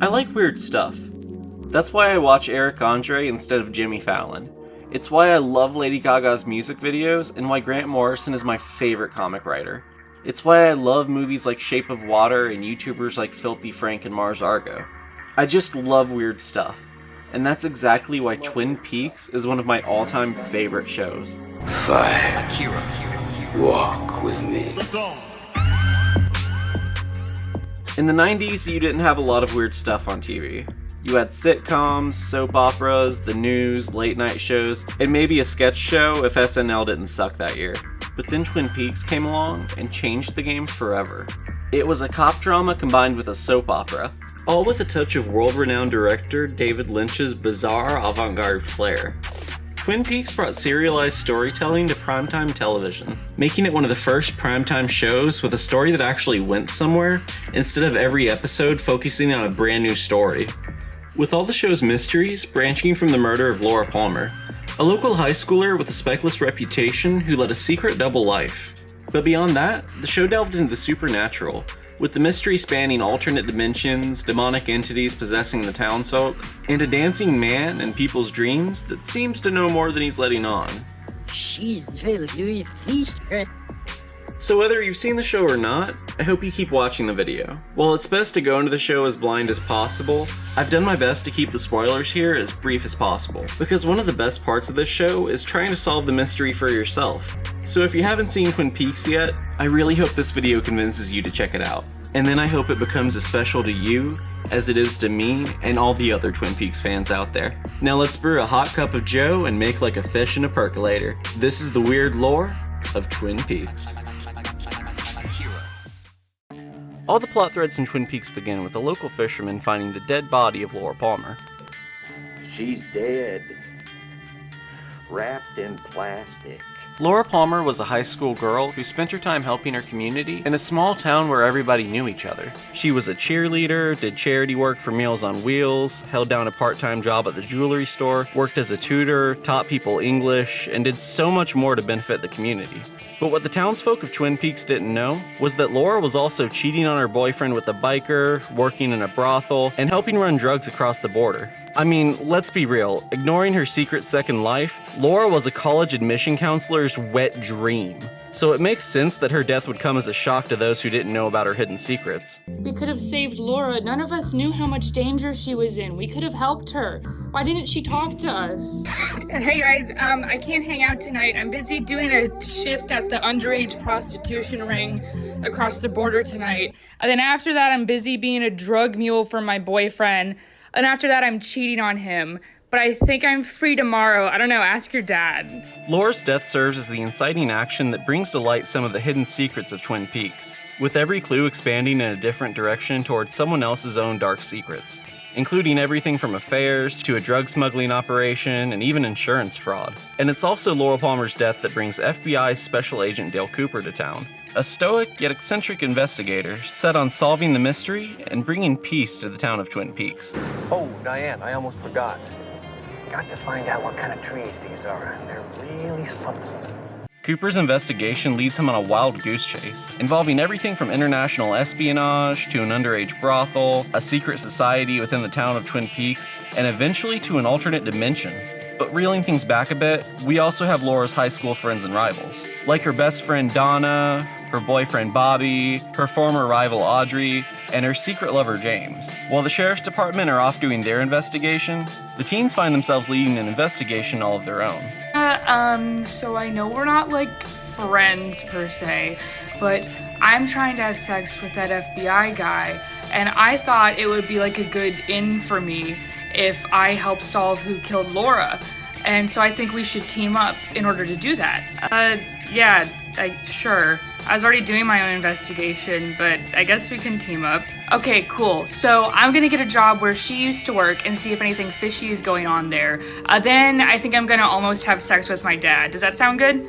I like weird stuff. That's why I watch Eric Andre instead of Jimmy Fallon. It's why I love Lady Gaga's music videos and why Grant Morrison is my favorite comic writer. It's why I love movies like Shape of Water and YouTubers like Filthy Frank and Mars Argo. I just love weird stuff. And that's exactly why Twin Peaks is one of my all-time favorite shows. 5. Walk with me. In the 90s, you didn't have a lot of weird stuff on TV. You had sitcoms, soap operas, the news, late night shows, and maybe a sketch show if SNL didn't suck that year. But then Twin Peaks came along and changed the game forever. It was a cop drama combined with a soap opera, all with a touch of world-renowned director David Lynch's bizarre avant-garde flair. Twin Peaks brought serialized storytelling to primetime television, making it one of the first primetime shows with a story that actually went somewhere, instead of every episode focusing on a brand new story. With all the show's mysteries branching from the murder of Laura Palmer, a local high schooler with a speckless reputation who led a secret double life. But beyond that, the show delved into the supernatural, with the mystery spanning alternate dimensions, demonic entities possessing the townsfolk, and a dancing man in people's dreams that seems to know more than he's letting on. She's very secret. So whether you've seen the show or not, I hope you keep watching the video. While it's best to go into the show as blind as possible, I've done my best to keep the spoilers here as brief as possible, because one of the best parts of this show is trying to solve the mystery for yourself. So if you haven't seen Twin Peaks yet, I really hope this video convinces you to check it out. And then I hope it becomes as special to you as it is to me and all the other Twin Peaks fans out there. Now let's brew a hot cup of joe and make like a fish in a percolator. This is the weird lore of Twin Peaks. All the plot threads in Twin Peaks begin with a local fisherman finding the dead body of Laura Palmer. She's dead. Wrapped in plastic. Laura Palmer was a high school girl who spent her time helping her community in a small town where everybody knew each other. She was a cheerleader, did charity work for Meals on Wheels, held down a part-time job at the jewelry store, worked as a tutor, taught people English, and did so much more to benefit the community. But what the townsfolk of Twin Peaks didn't know was that Laura was also cheating on her boyfriend with a biker, working in a brothel, and helping run drugs across the border. I mean, let's be real, ignoring her secret second life, Laura was a college admission counselor's wet dream. So it makes sense that her death would come as a shock to those who didn't know about her hidden secrets. We could have saved Laura. None of us knew how much danger she was in. We could have helped her. Why didn't she talk to us? Hey guys, I can't hang out tonight. I'm busy doing a shift at the underage prostitution ring across the border tonight. And then after that, I'm busy being a drug mule for my boyfriend. And after that, I'm cheating on him. But I think I'm free tomorrow. I don't know, ask your dad. Laura's death serves as the inciting action that brings to light some of the hidden secrets of Twin Peaks, with every clue expanding in a different direction towards someone else's own dark secrets, including everything from affairs to a drug smuggling operation and even insurance fraud. And it's also Laura Palmer's death that brings FBI Special Agent Dale Cooper to town, a stoic yet eccentric investigator set on solving the mystery and bringing peace to the town of Twin Peaks. Oh, Diane, I almost forgot. Got to find out what kind of trees these are. They're really something. Cooper's investigation leads him on a wild goose chase, involving everything from international espionage to an underage brothel, a secret society within the town of Twin Peaks, and eventually to an alternate dimension. But reeling things back a bit, we also have Laura's high school friends and rivals, like her best friend Donna, her boyfriend Bobby, her former rival Audrey, and her secret lover James. While the sheriff's department are off doing their investigation, the teens find themselves leading an investigation all of their own. So I know we're not like friends per se, but I'm trying to have sex with that FBI guy, and I thought it would be like a good in for me if I help solve who killed Laura. And so I think we should team up in order to do that. Sure. I was already doing my own investigation, but I guess we can team up. Okay, cool. So I'm gonna get a job where she used to work and see if anything fishy is going on there. Then I think I'm gonna almost have sex with my dad. Does that sound good?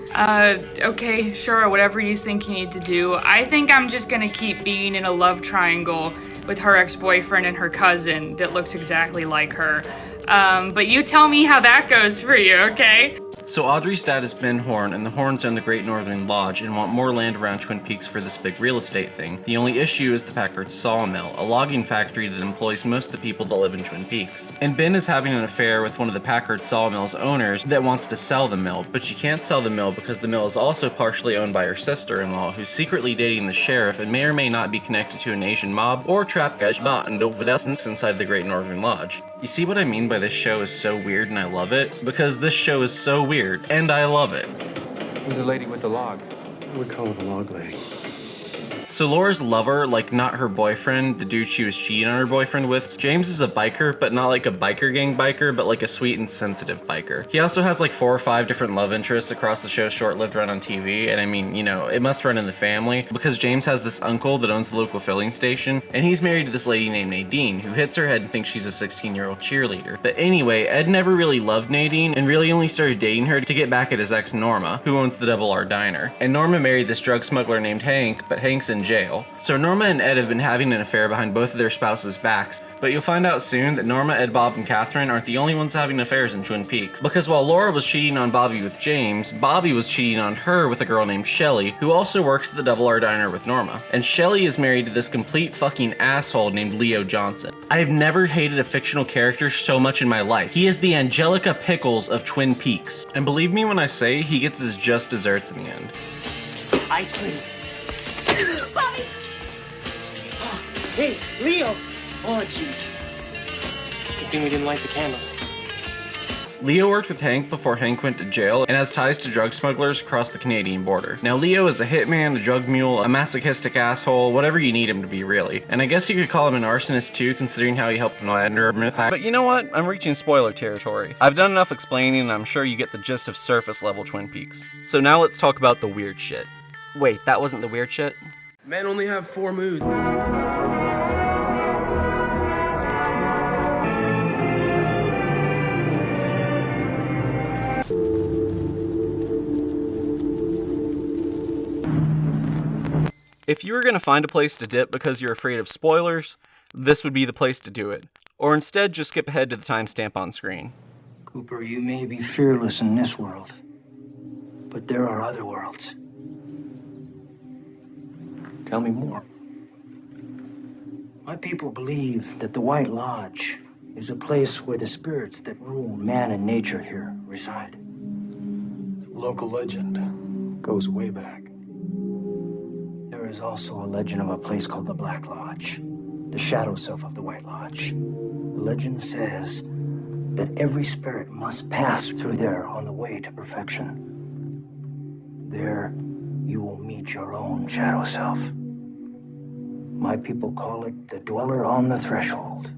Okay, sure, whatever you think you need to do. I think I'm just gonna keep being in a love triangle with her ex-boyfriend and her cousin that looks exactly like her. But you tell me how that goes for you, okay? So Audrey's dad is Ben Horn, and the Horns own the Great Northern Lodge and want more land around Twin Peaks for this big real estate thing. The only issue is the Packard Sawmill, a logging factory that employs most of the people that live in Twin Peaks. And Ben is having an affair with one of the Packard Sawmill's owners that wants to sell the mill, but she can't sell the mill because the mill is also partially owned by her sister-in-law, who's secretly dating the sheriff and may or may not be connected to an Asian mob or trap guys and overdescents inside the Great Northern Lodge. You see what I mean by this show is so weird and I love it? Because this show is so weird, and I love it. Who's the lady with the log? We call her the log lady. So Laura's lover, like not her boyfriend, the dude she was cheating on her boyfriend with, James is a biker, but not like a biker gang biker, but like a sweet and sensitive biker. He also has like 4 or 5 different love interests across the show's short-lived run on TV, and I mean, you know, it must run in the family, because James has this uncle that owns the local filling station, and he's married to this lady named Nadine, who hits her head and thinks she's a 16-year-old cheerleader. But anyway, Ed never really loved Nadine, and really only started dating her to get back at his ex Norma, who owns the Double R Diner. And Norma married this drug smuggler named Hank, but Hank's in jail. So Norma and Ed have been having an affair behind both of their spouses' backs, but you'll find out soon that Norma, Ed, Bob, and Catherine aren't the only ones having affairs in Twin Peaks. Because while Laura was cheating on Bobby with James, Bobby was cheating on her with a girl named Shelly, who also works at the Double R Diner with Norma. And Shelly is married to this complete fucking asshole named Leo Johnson. I have never hated a fictional character so much in my life. He is the Angelica Pickles of Twin Peaks. And believe me when I say he gets his just desserts in the end. Ice cream. Bobby! Hey, Leo! Oh, jeez. Good thing we didn't light the candles. Leo worked with Hank before Hank went to jail and has ties to drug smugglers across the Canadian border. Now Leo is a hitman, a drug mule, a masochistic asshole, whatever you need him to be really. And I guess you could call him an arsonist too, considering how he helped Lander myth. But you know what? I'm reaching spoiler territory. I've done enough explaining and I'm sure you get the gist of surface level Twin Peaks. So now let's talk about the weird shit. Wait, that wasn't the weird shit? Men only have 4 moods. If you were going to find a place to dip because you're afraid of spoilers, this would be the place to do it. Or instead, just skip ahead to the timestamp on screen. Cooper, you may be fearless in this world, but there are other worlds. Tell me more. My people believe that the White Lodge is a place where the spirits that rule man and nature here reside. Local legend goes way back. There is also a legend of a place called the Black Lodge, the shadow self of the White Lodge. The legend says that every spirit must pass through there on the way to perfection. There, you will meet your own shadow self. My people call it the dweller on the threshold.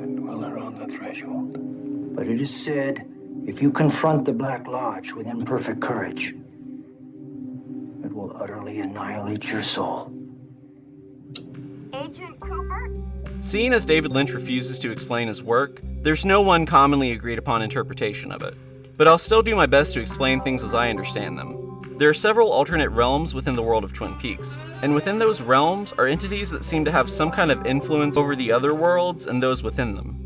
The dweller on the threshold. But it is said, if you confront the Black Lodge with imperfect courage, it will utterly annihilate your soul. Agent Cooper? Seeing as David Lynch refuses to explain his work, there's no one commonly agreed upon interpretation of it. But I'll still do my best to explain things as I understand them. There are several alternate realms within the world of Twin Peaks, and within those realms are entities that seem to have some kind of influence over the other worlds and those within them.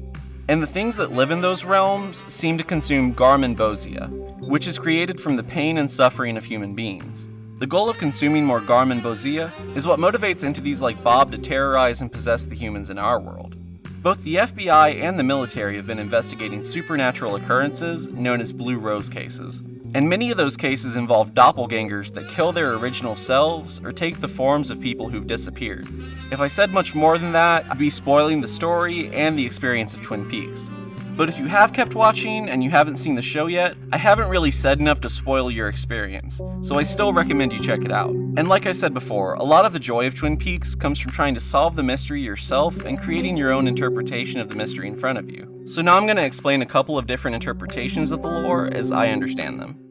And the things that live in those realms seem to consume garmonbosia, which is created from the pain and suffering of human beings. The goal of consuming more garmonbosia is what motivates entities like Bob to terrorize and possess the humans in our world. Both the FBI and the military have been investigating supernatural occurrences known as Blue Rose cases. And many of those cases involve doppelgangers that kill their original selves or take the forms of people who've disappeared. If I said much more than that, I'd be spoiling the story and the experience of Twin Peaks. But if you have kept watching and you haven't seen the show yet, I haven't really said enough to spoil your experience, so I still recommend you check it out. And like I said before, a lot of the joy of Twin Peaks comes from trying to solve the mystery yourself and creating your own interpretation of the mystery in front of you. So now I'm going to explain a couple of different interpretations of the lore as I understand them.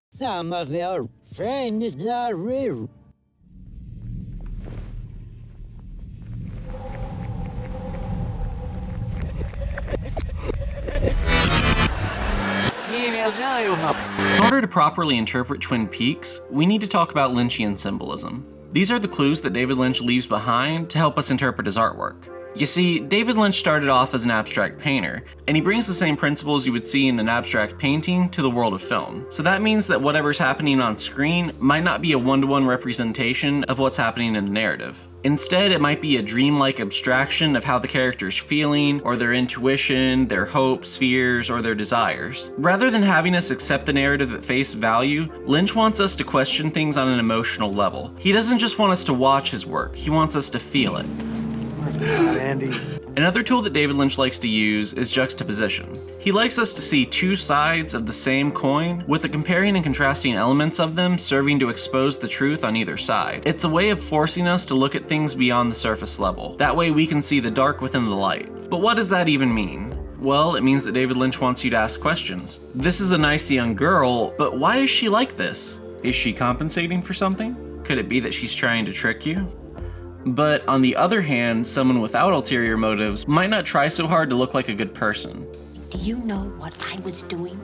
Some of our friends are real. In order to properly interpret Twin Peaks, we need to talk about Lynchian symbolism. These are the clues that David Lynch leaves behind to help us interpret his artwork. You see, David Lynch started off as an abstract painter, and he brings the same principles you would see in an abstract painting to the world of film. So that means that whatever's happening on screen might not be a one-to-one representation of what's happening in the narrative. Instead, it might be a dreamlike abstraction of how the character's feeling, or their intuition, their hopes, fears, or their desires. Rather than having us accept the narrative at face value, Lynch wants us to question things on an emotional level. He doesn't just want us to watch his work, he wants us to feel it. Andy. Another tool that David Lynch likes to use is juxtaposition. He likes us to see two sides of the same coin, with the comparing and contrasting elements of them serving to expose the truth on either side. It's a way of forcing us to look at things beyond the surface level. That way we can see the dark within the light. But what does that even mean? Well, it means that David Lynch wants you to ask questions. This is a nice young girl, but why is she like this? Is she compensating for something? Could it be that she's trying to trick you? But on the other hand, someone without ulterior motives might not try so hard to look like a good person. Do you know what I was doing?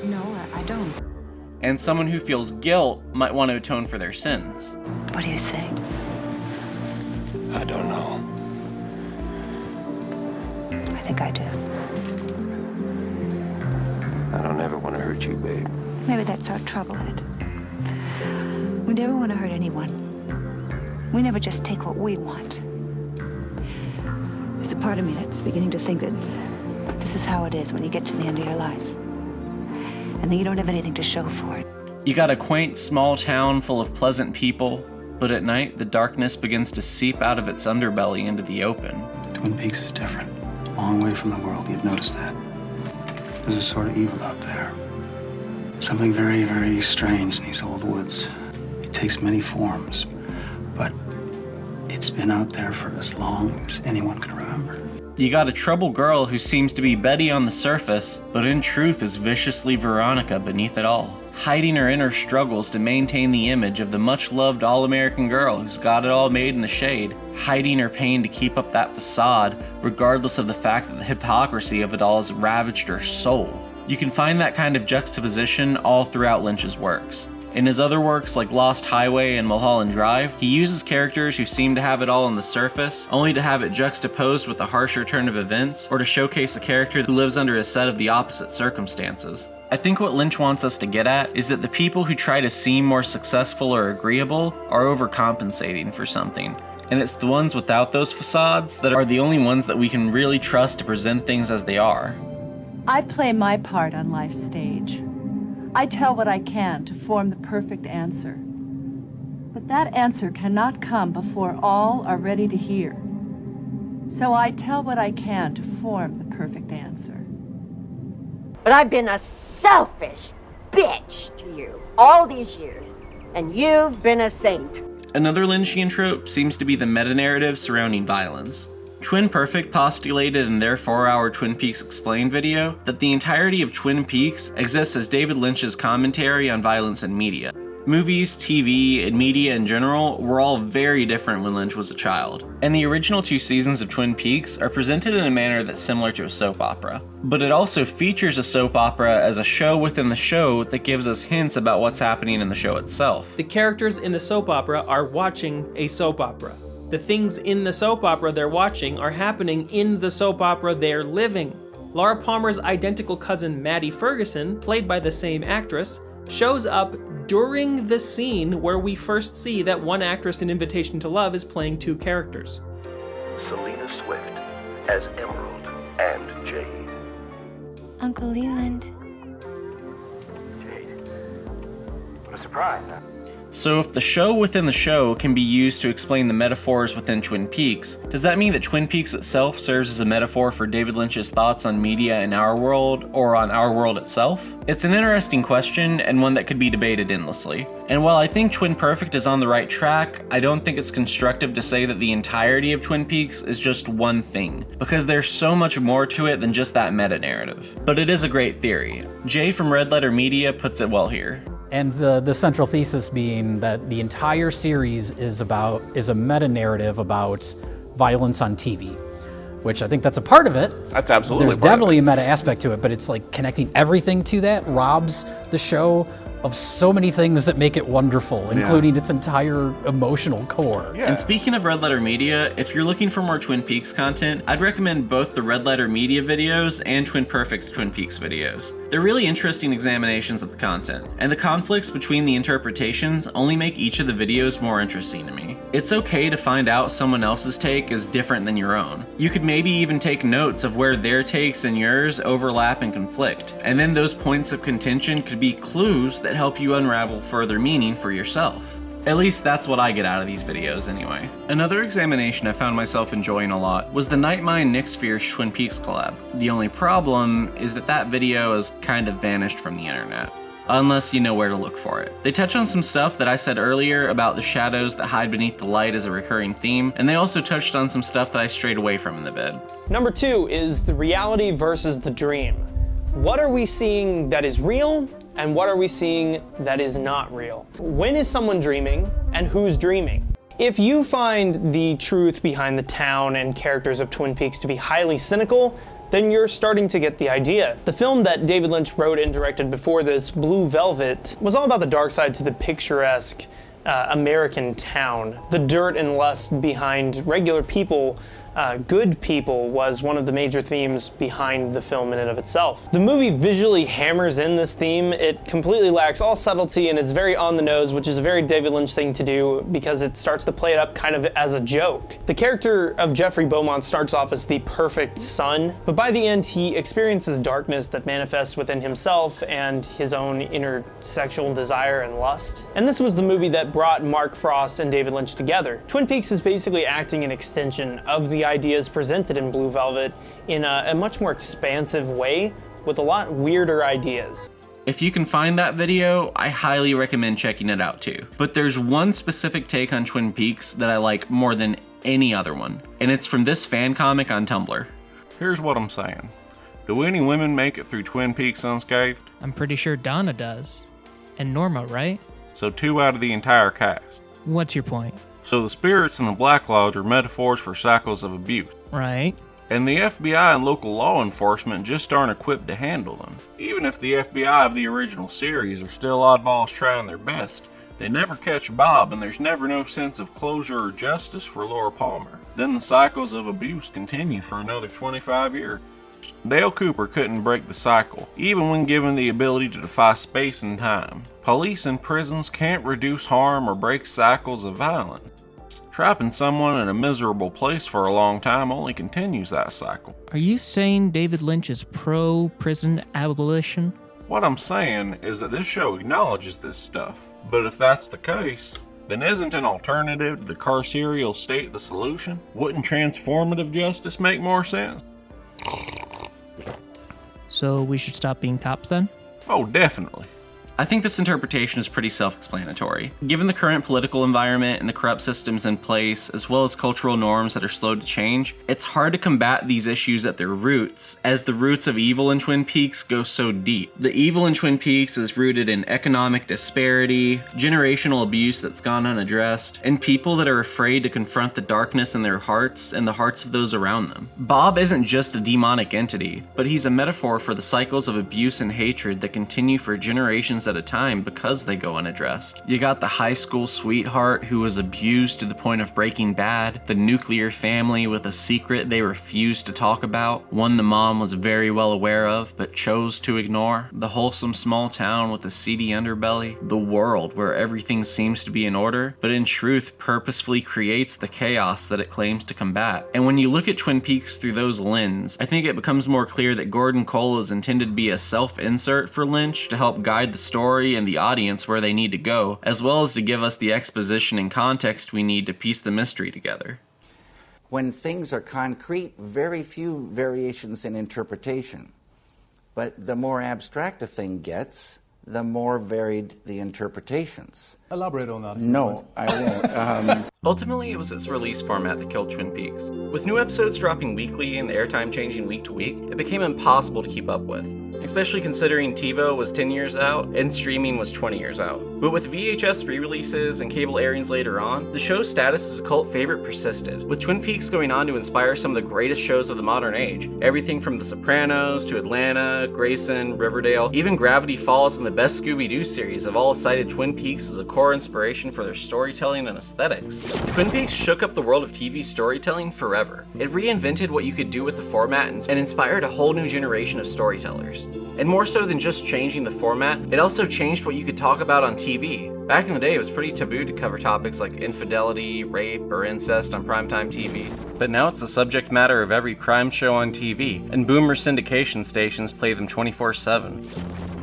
No, I don't. And someone who feels guilt might want to atone for their sins. What do you say? I don't know. I think I do. I don't ever want to hurt you, babe. Maybe that's our trouble, Ed. We never want to hurt anyone. We never just take what we want. There's a part of me that's beginning to think that this is how it is when you get to the end of your life. And then you don't have anything to show for it. You got a quaint small town full of pleasant people, but at night the darkness begins to seep out of its underbelly into the open. Twin Peaks is different. A long way from the world, you've noticed that. There's a sort of evil out there. Something very, very strange in these old woods. It takes many forms, but it's been out there for as long as anyone can remember. You got a troubled girl who seems to be Betty on the surface, but in truth is viciously Veronica beneath it all, hiding her inner struggles to maintain the image of the much-loved all-American girl who's got it all made in the shade, hiding her pain to keep up that facade, regardless of the fact that the hypocrisy of it all has ravaged her soul. You can find that kind of juxtaposition all throughout Lynch's works. In his other works like Lost Highway and Mulholland Drive, he uses characters who seem to have it all on the surface, only to have it juxtaposed with a harsher turn of events, or to showcase a character who lives under a set of the opposite circumstances. I think what Lynch wants us to get at is that the people who try to seem more successful or agreeable are overcompensating for something. And it's the ones without those facades that are the only ones that we can really trust to present things as they are. I play my part on life's stage. I tell what I can to form the perfect answer. But that answer cannot come before all are ready to hear. So I tell what I can to form the perfect answer. But I've been a selfish bitch to you all these years, and you've been a saint. Another Lynchian trope seems to be the meta-narrative surrounding violence. Twin Perfect postulated in their 4-hour Twin Peaks Explained video that the entirety of Twin Peaks exists as David Lynch's commentary on violence in media. Movies, TV, and media in general were all very different when Lynch was a child, and the original 2 seasons of Twin Peaks are presented in a manner that's similar to a soap opera. But it also features a soap opera as a show within the show that gives us hints about what's happening in the show itself. The characters in the soap opera are watching a soap opera. The things in the soap opera they're watching are happening in the soap opera they're living. Laura Palmer's identical cousin Maddie Ferguson, played by the same actress, shows up during the scene where we first see that one actress in Invitation to Love is playing 2 characters. Selena Swift as Emerald and Jade. Uncle Leland. Jade. What a surprise, huh? So if the show within the show can be used to explain the metaphors within Twin Peaks, does that mean that Twin Peaks itself serves as a metaphor for David Lynch's thoughts on media in our world, or on our world itself? It's an interesting question, and one that could be debated endlessly. And while I think Twin Perfect is on the right track, I don't think it's constructive to say that the entirety of Twin Peaks is just one thing, because there's so much more to it than just that meta-narrative. But it is a great theory. Jay from Red Letter Media puts it well here. And the central thesis being that the entire series is a meta-narrative about violence on TV, which I think that's a part of it. That's absolutely There's definitely a meta aspect to it, but it's like connecting everything to that robs the show of so many things that make it wonderful, including its entire emotional core. And speaking of Red Letter Media, if you're looking for more Twin Peaks content, I'd recommend both the Red Letter Media videos and Twin Perfect's Twin Peaks videos. They're really interesting examinations of the content, and the conflicts between the interpretations only make each of the videos more interesting to me. It's okay to find out someone else's take is different than your own. You could maybe even take notes of where their takes and yours overlap and conflict, and then those points of contention could be clues that help you unravel further meaning for yourself. At least that's what I get out of these videos anyway. Another examination I found myself enjoying a lot was the Nightmind Nick's Fierce Twin Peaks collab. The only problem is that video has kind of vanished from the internet. Unless you know where to look for it. They touch on some stuff that I said earlier about the shadows that hide beneath the light as a recurring theme, and they also touched on some stuff that I strayed away from in the vid. Number 2 is the reality versus the dream. What are we seeing that is real, and what are we seeing that is not real? When is someone dreaming, and who's dreaming? If you find the truth behind the town and characters of Twin Peaks to be highly cynical, then you're starting to get the idea. The film that David Lynch wrote and directed before this, Blue Velvet, was all about the dark side to the picturesque American town. The dirt and lust behind regular people, good people, was one of the major themes behind the film in and of itself. The movie visually hammers in this theme. It completely lacks all subtlety and is very on the nose, which is a very David Lynch thing to do because it starts to play it up kind of as a joke. The character of Jeffrey Beaumont starts off as the perfect son, but by the end he experiences darkness that manifests within himself and his own inner sexual desire and lust. And this was the movie that brought Mark Frost and David Lynch together. Twin Peaks is basically acting an extension of the ideas presented in Blue Velvet in a much more expansive way with a lot weirder ideas. If you can find that video, I highly recommend checking it out too. But there's one specific take on Twin Peaks that I like more than any other one, and it's from this fan comic on Tumblr. Here's what I'm saying. Do any women make it through Twin Peaks unscathed? I'm pretty sure Donna does. And Norma, right? So 2 out of the entire cast. What's your point? So the spirits in the Black Lodge are metaphors for cycles of abuse. Right. And the FBI and local law enforcement just aren't equipped to handle them. Even if the FBI of the original series are still oddballs trying their best, they never catch Bob and there's never no sense of closure or justice for Laura Palmer. Then the cycles of abuse continue for another 25 years. Dale Cooper couldn't break the cycle, even when given the ability to defy space and time. Police and prisons can't reduce harm or break cycles of violence. Trapping someone in a miserable place for a long time only continues that cycle. Are you saying David Lynch is pro-prison abolition? What I'm saying is that this show acknowledges this stuff. But if that's the case, then isn't an alternative to the carceral state the solution? Wouldn't transformative justice make more sense? So we should stop being cops then? Oh, definitely. I think this interpretation is pretty self-explanatory. Given the current political environment and the corrupt systems in place, as well as cultural norms that are slow to change, it's hard to combat these issues at their roots, as the roots of evil in Twin Peaks go so deep. The evil in Twin Peaks is rooted in economic disparity, generational abuse that's gone unaddressed, and people that are afraid to confront the darkness in their hearts and the hearts of those around them. Bob isn't just a demonic entity, but he's a metaphor for the cycles of abuse and hatred that continue for generations at a time because they go unaddressed. You got the high school sweetheart who was abused to the point of breaking bad, the nuclear family with a secret they refused to talk about, one the mom was very well aware of but chose to ignore, the wholesome small town with a seedy underbelly, the world where everything seems to be in order, but in truth purposefully creates the chaos that it claims to combat. And when you look at Twin Peaks through those lenses, I think it becomes more clear that Gordon Cole is intended to be a self-insert for Lynch to help guide the story and the audience where they need to go, as well as to give us the exposition and context we need to piece the mystery together. When things are concrete, very few variations in interpretation. But the more abstract a thing gets, the more varied the interpretations. Elaborate on that. No, I won't. Ultimately, it was its release format that killed Twin Peaks. With new episodes dropping weekly and the airtime changing week to week, it became impossible to keep up with, especially considering TiVo was 10 years out and streaming was 20 years out. But with VHS re-releases and cable airings later on, the show's status as a cult favorite persisted, with Twin Peaks going on to inspire some of the greatest shows of the modern age, everything from The Sopranos to Atlanta, Grayson, Riverdale, even Gravity Falls and the best Scooby-Doo series have all cited Twin Peaks as a core inspiration for their storytelling and aesthetics. Twin Peaks shook up the world of TV storytelling forever. It reinvented what you could do with the format and inspired a whole new generation of storytellers. And more so than just changing the format, it also changed what you could talk about on TV. Back in the day, it was pretty taboo to cover topics like infidelity, rape, or incest on primetime TV. But now it's the subject matter of every crime show on TV, and boomer syndication stations play them 24/7.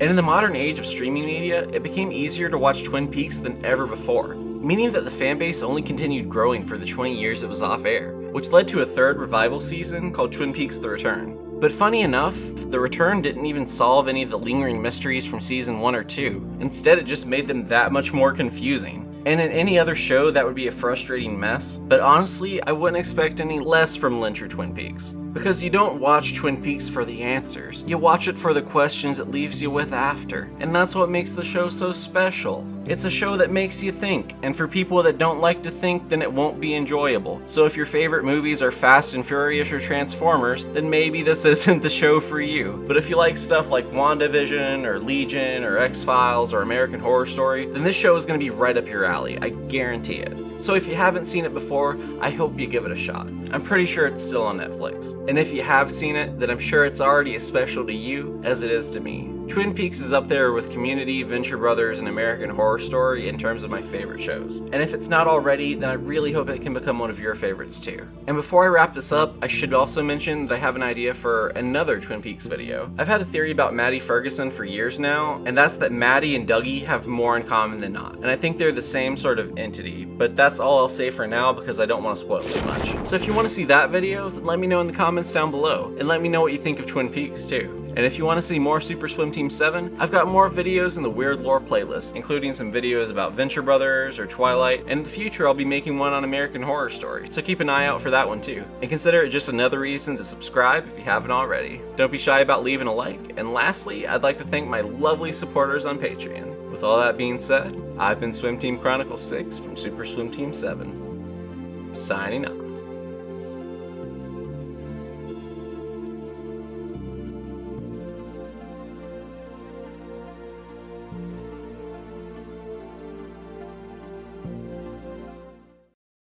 And in the modern age of streaming media, it became easier to watch Twin Peaks than ever before, meaning that the fanbase only continued growing for the 20 years it was off air, which led to a third revival season called Twin Peaks: The Return. But funny enough, The Return didn't even solve any of the lingering mysteries from season 1 or 2. Instead, it just made them that much more confusing. And in any other show, that would be a frustrating mess. But honestly, I wouldn't expect any less from Lynch or Twin Peaks. Because you don't watch Twin Peaks for the answers. You watch it for the questions it leaves you with after. And that's what makes the show so special. It's a show that makes you think, and for people that don't like to think, then it won't be enjoyable. So if your favorite movies are Fast and Furious or Transformers, then maybe this isn't the show for you. But if you like stuff like WandaVision or Legion or X-Files or American Horror Story, then this show is going to be right up your alley, I guarantee it. So if you haven't seen it before, I hope you give it a shot. I'm pretty sure it's still on Netflix. And if you have seen it, then I'm sure it's already as special to you as it is to me. Twin Peaks is up there with Community, Venture Brothers, and American Horror Story in terms of my favorite shows. And if it's not already, then I really hope it can become one of your favorites too. And before I wrap this up, I should also mention that I have an idea for another Twin Peaks video. I've had a theory about Maddie Ferguson for years now, and that's that Maddie and Dougie have more in common than not. And I think they're the same sort of entity, but that's all I'll say for now because I don't want to spoil too much. So if you want to see that video, then let me know in the comments down below, and let me know what you think of Twin Peaks too. And if you want to see more Super Swim Team 7, I've got more videos in the Weird Lore playlist, including some videos about Venture Brothers or Twilight, and in the future I'll be making one on American Horror Story, so keep an eye out for that one too. And consider it just another reason to subscribe if you haven't already. Don't be shy about leaving a like, and lastly, I'd like to thank my lovely supporters on Patreon. With all that being said, I've been Swim Team Chronicle 6 from Super Swim Team 7, signing off.